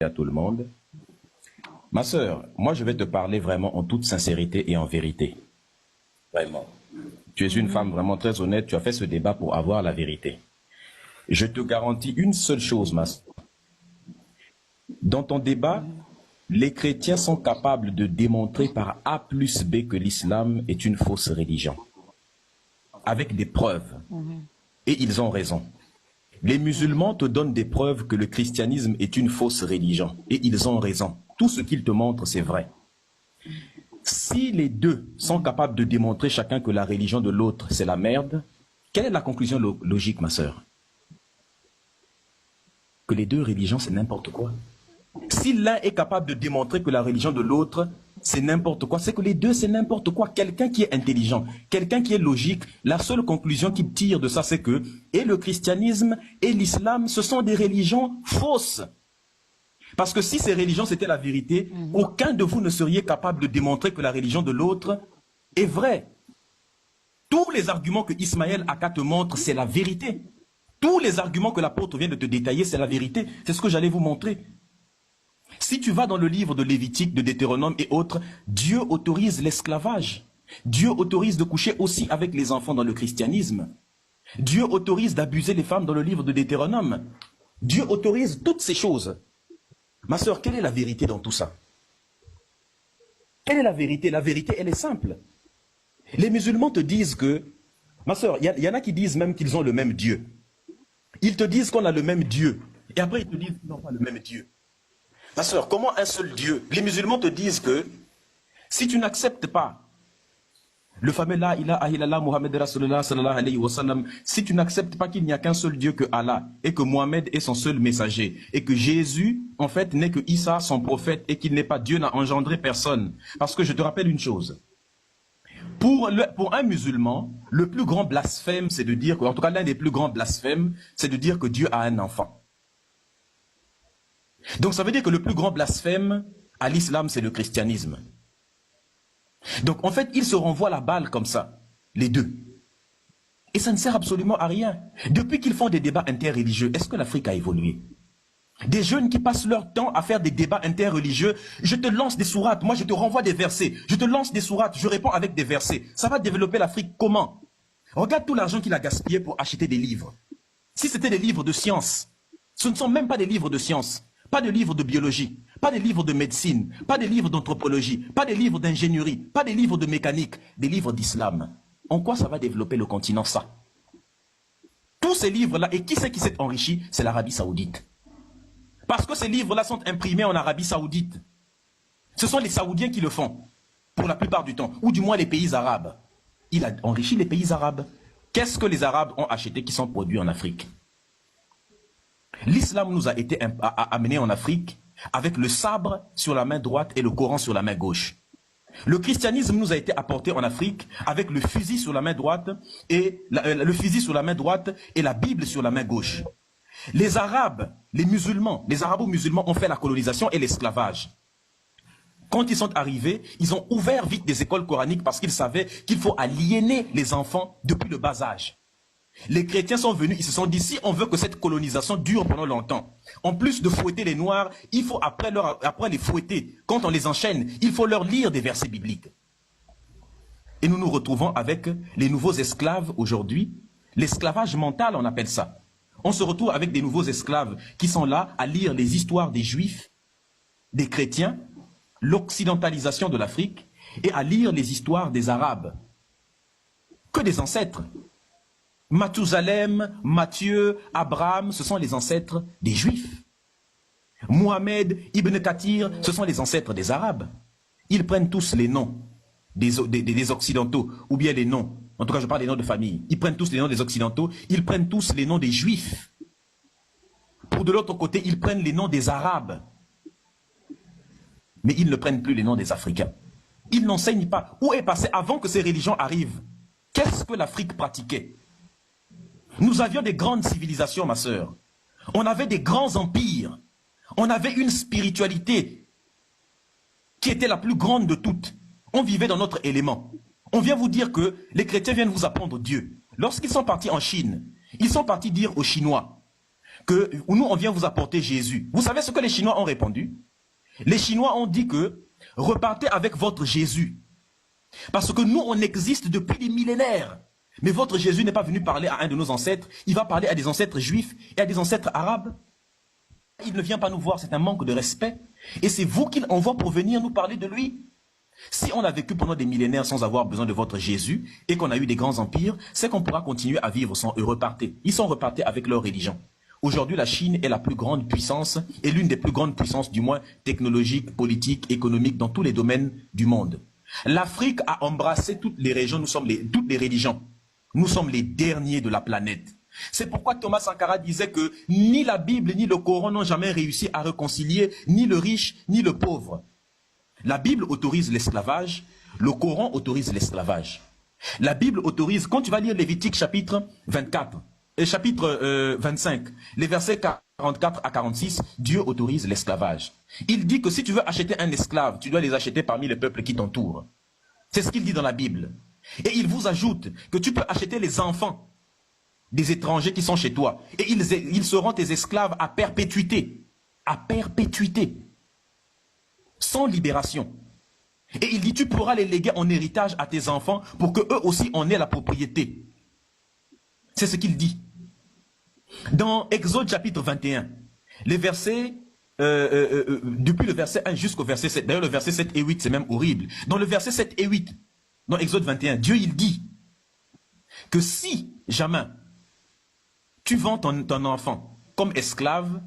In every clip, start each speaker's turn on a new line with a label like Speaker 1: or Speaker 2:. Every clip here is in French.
Speaker 1: à tout le monde. Ma sœur, moi je vais te parler vraiment en toute sincérité et en vérité. Vraiment. Tu es une femme vraiment très honnête, tu as fait ce débat pour avoir la vérité. Je te garantis une seule chose, ma sœur. Dans ton débat, les chrétiens sont capables de démontrer par A plus B que l'islam est une fausse religion. Avec des preuves. Et ils ont raison. Les musulmans te donnent des preuves que le christianisme est une fausse religion. Et ils ont raison. Tout ce qu'ils te montrent, c'est vrai. Si les deux sont capables de démontrer chacun que la religion de l'autre, c'est la merde, quelle est la conclusion logique, ma sœur? Que les deux religions, c'est n'importe quoi. Si l'un est capable de démontrer que la religion de l'autre, c'est n'importe quoi, c'est que les deux, c'est n'importe quoi. Quelqu'un qui est intelligent, quelqu'un qui est logique, la seule conclusion qu'il tire de ça, c'est que et le christianisme et l'islam, ce sont des religions fausses. Parce que si ces religions, c'était la vérité, aucun de vous ne seriez capable de démontrer que la religion de l'autre est vraie. Tous les arguments que Ismaël Aka te montre, c'est la vérité. Tous les arguments que l'apôtre vient de te détailler, c'est la vérité. C'est ce que j'allais vous montrer. Si tu vas dans le livre de Lévitique, de Deutéronome et autres, Dieu autorise l'esclavage. Dieu autorise de coucher aussi avec les enfants dans le christianisme. Dieu autorise d'abuser les femmes dans le livre de Deutéronome. Dieu autorise toutes ces choses. Ma sœur, quelle est la vérité dans tout ça? Quelle est la vérité? La vérité, elle est simple. Les musulmans te disent que, ma sœur, il y en a qui disent même qu'ils ont le même Dieu. Ils te disent qu'on a le même Dieu. Et après, ils te disent qu'ils n'ont pas le même Dieu. Ma sœur, comment un seul Dieu? Les musulmans te disent que si tu n'acceptes pas le fameux La ilaha illallah Muhammad Rasulullah sallallahu alayhi wa sallam, si tu n'acceptes pas qu'il n'y a qu'un seul Dieu que Allah et que Mohammed est son seul messager et que Jésus en fait n'est que Isa son prophète et qu'il n'est pas Dieu, n'a engendré personne. Parce que je te rappelle une chose. Pour un musulman, le plus grand blasphème, c'est de dire que, en tout cas l'un des plus grands blasphèmes, c'est de dire que Dieu a un enfant. Donc ça veut dire que le plus grand blasphème à l'islam, c'est le christianisme. Donc en fait, ils se renvoient la balle comme ça, les deux. Et ça ne sert absolument à rien. Depuis qu'ils font des débats interreligieux, est-ce que l'Afrique a évolué? Des jeunes qui passent leur temps à faire des débats interreligieux, je te lance des sourates, moi je te renvoie des versets, je te lance des sourates, je réponds avec des versets. Ça va développer l'Afrique comment? Regarde tout l'argent qu'il a gaspillé pour acheter des livres. Si c'était des livres de science, ce ne sont même pas des livres de science. Pas de livres de biologie, pas de livres de médecine, pas de livres d'anthropologie, pas de livres d'ingénierie, pas de livres de mécanique, des livres d'islam. En quoi ça va développer le continent, ça? Tous ces livres-là, et qui c'est qui s'est enrichi? C'est l'Arabie Saoudite. Parce que ces livres-là sont imprimés en Arabie Saoudite. Ce sont les Saoudiens qui le font, pour la plupart du temps, ou du moins les pays arabes. Il a enrichi les pays arabes. Qu'est-ce que les Arabes ont acheté qui sont produits en Afrique? L'islam nous a été amené en Afrique avec le sabre sur la main droite et le Coran sur la main gauche. Le christianisme nous a été apporté en Afrique avec le fusil sur la main droite et la Bible sur la main gauche. Les Arabes, les musulmans, les arabo-musulmans ont fait la colonisation et l'esclavage. Quand ils sont arrivés, ils ont ouvert vite des écoles coraniques parce qu'ils savaient qu'il faut aliéner les enfants depuis le bas âge. Les chrétiens sont venus, ils se sont dit, si on veut que cette colonisation dure pendant longtemps, en plus de fouetter les noirs, il faut après les fouetter, quand on les enchaîne, il faut leur lire des versets bibliques. Et nous nous retrouvons avec les nouveaux esclaves aujourd'hui, l'esclavage mental on appelle ça. On se retrouve avec des nouveaux esclaves qui sont là à lire les histoires des juifs, des chrétiens, l'occidentalisation de l'Afrique, et à lire les histoires des arabes. Que des ancêtres. Mathusalem, Matthieu, Abraham, ce sont les ancêtres des Juifs. Mohamed, Ibn Kathir, ce sont les ancêtres des Arabes. Ils prennent tous les noms des Occidentaux, ou bien les noms, en tout cas je parle des noms de famille. Ils prennent tous les noms des Occidentaux, ils prennent tous les noms des Juifs. Pour de l'autre côté, ils prennent les noms des Arabes. Mais ils ne prennent plus les noms des Africains. Ils n'enseignent pas. Où est passé avant que ces religions arrivent? Qu'est-ce que l'Afrique pratiquait? Nous avions des grandes civilisations, ma sœur. On avait des grands empires. On avait une spiritualité qui était la plus grande de toutes. On vivait dans notre élément. On vient vous dire que les chrétiens viennent vous apprendre Dieu. Lorsqu'ils sont partis en Chine, ils sont partis dire aux Chinois que nous, on vient vous apporter Jésus. Vous savez ce que les Chinois ont répondu? Les Chinois ont dit que repartez avec votre Jésus. Parce que nous, on existe depuis des millénaires. Mais votre Jésus n'est pas venu parler à un de nos ancêtres. Il va parler à des ancêtres juifs et à des ancêtres arabes. Il ne vient pas nous voir, c'est un manque de respect. Et c'est vous qu'il envoie pour venir nous parler de lui. Si on a vécu pendant des millénaires sans avoir besoin de votre Jésus et qu'on a eu des grands empires, c'est qu'on pourra continuer à vivre sans eux reparter. Ils sont repartés avec leur religion. Aujourd'hui, la Chine est la plus grande puissance et l'une des plus grandes puissances, du moins technologiques, politiques, économiques, dans tous les domaines du monde. L'Afrique a embrassé toutes les régions, toutes les religions. Nous sommes les derniers de la planète. C'est pourquoi Thomas Sankara disait que ni la Bible ni le Coran n'ont jamais réussi à réconcilier ni le riche ni le pauvre. La Bible autorise l'esclavage, le Coran autorise l'esclavage. La Bible autorise, quand tu vas lire Lévitique chapitre 24, chapitre 25, les versets 44 à 46, Dieu autorise l'esclavage. Il dit que si tu veux acheter un esclave, tu dois les acheter parmi les peuples qui t'entourent. C'est ce qu'il dit dans la Bible. Et il vous ajoute que tu peux acheter les enfants des étrangers qui sont chez toi. Et ils seront tes esclaves à perpétuité. À perpétuité. Sans libération. Et il dit, tu pourras les léguer en héritage à tes enfants pour que eux aussi en aient la propriété. C'est ce qu'il dit. Dans Exode chapitre 21, les versets, depuis le verset 1 jusqu'au verset 7, d'ailleurs le verset 7 et 8 c'est même horrible. Dans le verset 7 et 8, dans Exode 21, Dieu il dit que si jamais tu vends ton enfant comme esclave,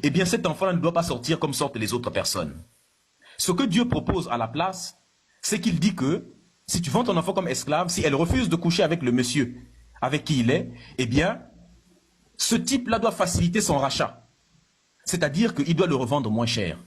Speaker 1: eh bien cet enfant-là ne doit pas sortir comme sortent les autres personnes. Ce que Dieu propose à la place, c'est qu'il dit que si tu vends ton enfant comme esclave, si elle refuse de coucher avec le monsieur avec qui il est, eh bien, ce type-là doit faciliter son rachat. C'est-à-dire qu'il doit le revendre moins cher.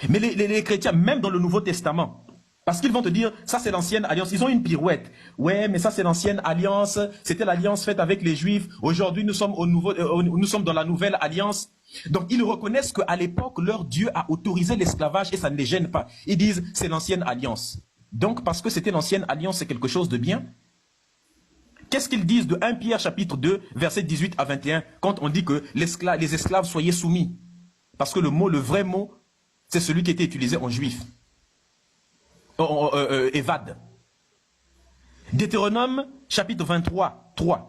Speaker 1: Mais les chrétiens, même dans le Nouveau Testament, parce qu'ils vont te dire, ça c'est l'ancienne alliance, ils ont une pirouette. Ouais, mais ça c'est l'ancienne alliance, c'était l'alliance faite avec les Juifs. Aujourd'hui, nous sommes nous sommes dans la nouvelle alliance. Donc, ils reconnaissent qu'à l'époque, leur Dieu a autorisé l'esclavage et ça ne les gêne pas. Ils disent, c'est l'ancienne alliance. Donc, parce que c'était l'ancienne alliance, c'est quelque chose de bien. Qu'est-ce qu'ils disent de 1 Pierre chapitre 2, versets 18 à 21, quand on dit que les esclaves soyez soumis? Parce que le vrai mot, c'est celui qui était utilisé en juif. Évade. Deutéronome chapitre 23, 3.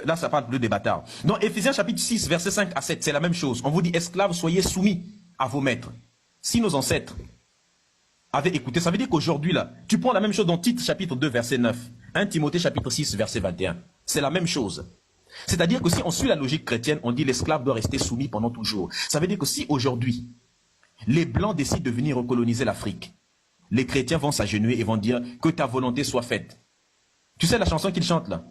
Speaker 1: Là, ça parle plus des bâtards. Dans Éphésiens chapitre 6, versets 5 à 7, c'est la même chose. On vous dit, esclaves, soyez soumis à vos maîtres. Si nos ancêtres avaient écouté, ça veut dire qu'aujourd'hui, là, tu prends la même chose dans Tite chapitre 2, verset 9. 1 Timothée chapitre 6, verset 21. C'est la même chose. C'est-à-dire que si on suit la logique chrétienne, on dit l'esclave doit rester soumis pendant toujours. Ça veut dire que si aujourd'hui, les Blancs décident de venir recoloniser l'Afrique, les chrétiens vont s'agenouiller et vont dire que ta volonté soit faite. Tu sais la chanson qu'ils chantent là?